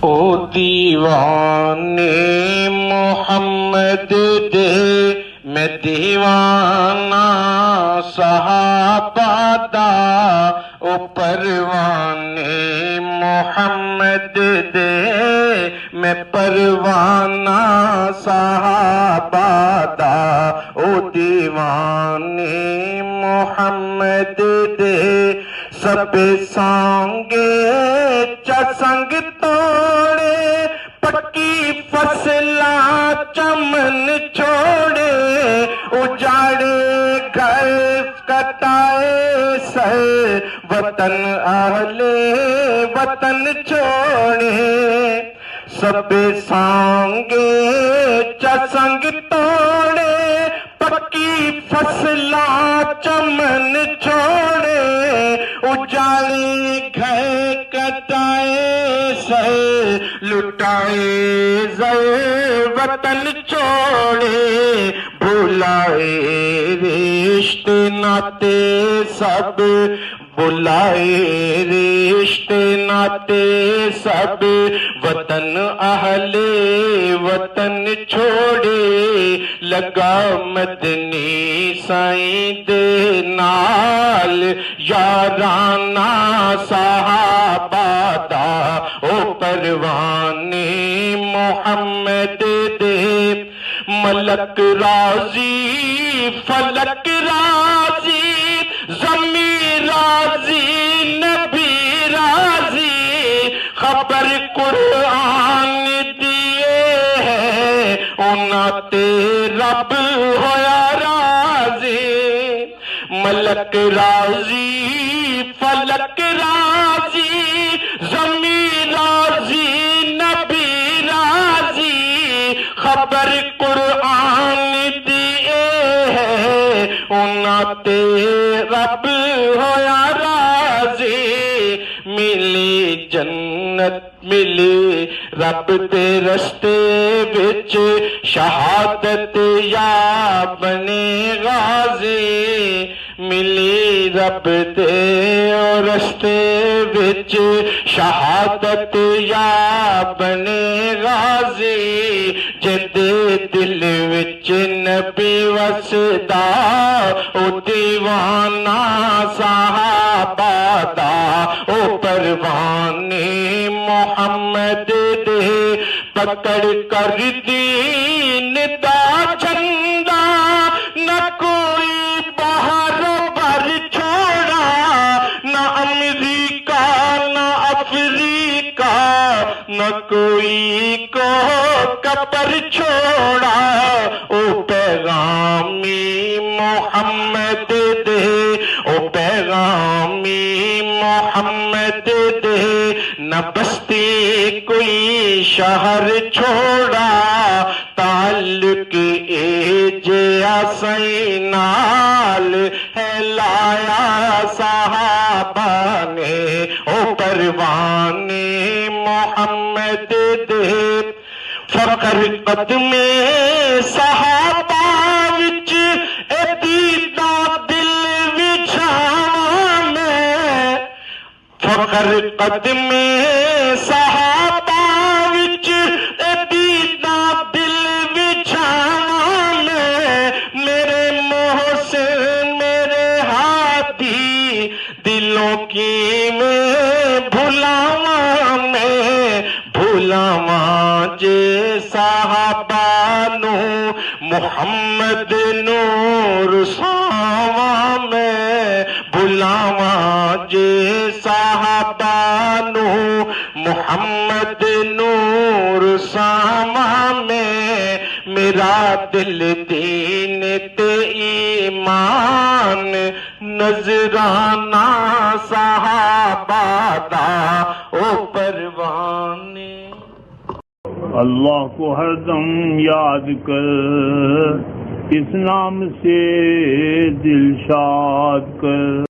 او دیوانے محمد دے میں دیوانہ صحابہ دا، او پروانے محمد دے میں پروانہ صحابہ دا، او دیوانے محمد دے سب سانگے چسنگ توڑے، پکی فصلاں چمن چھوڑے، اجاڑے گھر کٹائے سر، وطن اہل وطن چھوڑے، سب سانگے چسنگ توڑے، پکی فصلاں چمن چھوڑے، اجاڑے گھر کٹائے سر، لٹائے زر وطن چھوڑے، بھلائے رشتے ناتے سب، بلائے رشتے ناتے سب، وطن اہل وطن چھوڑے، لگا مدنی سائیں دے نال یارانہ صحابہ دا، او پروانے محمد دے ملک راضی فلک راضی، زمین راضی نبی راضی، خبر قرآن دیے ہے انہاں تے رب ہویا راضی، ملک راضی فلک راضی، زمین راضی نبی راضی، خبر قرآن دیے ہے انہاں تے رب ہویا راضی، ملی جنت ملی رب دے رستے وچ، شہادت یا بنے غازی، ملی رب دے رستے وچ، شہادت یا بنے غازی، جدے دل وچ نبی وسدا، او دیوانہ صحابہ دا، او پروانے محمد دے پکڑ کر دین دا جھنڈا، نہ کوئی باہر بر چھوڑا، نہ امریکہ نہ افریقہ، نہ کوئی کو کپر چھوڑا، او پیغامی محمد دے، او پیغامی محمد دے، نہ بستی کوئی شہر چھوڑا، تعلق اے جیا سائیں نال ہے لایا صحابہ نے، او پروانے محمد دے فخر قدم صحابہ وچ، اے دیدہ دل وچھاواں میں، فخر قدم صحابہ وچ، اے دیدہ دل وچھاواں میں، میرے محسن میرے ہادی دلوں کی میں بھلاواں میں، بھلاواں جے صحابہ نو محمد نور ساواں میں، بھلاواں جے صحابہ نو محمد نور ساواں میں، میرا دل دین تے ایمان نذرانہ صحابہ دا، او پروانے اللہ کو ہر دم یاد کر، اس نام سے دل شاد کر۔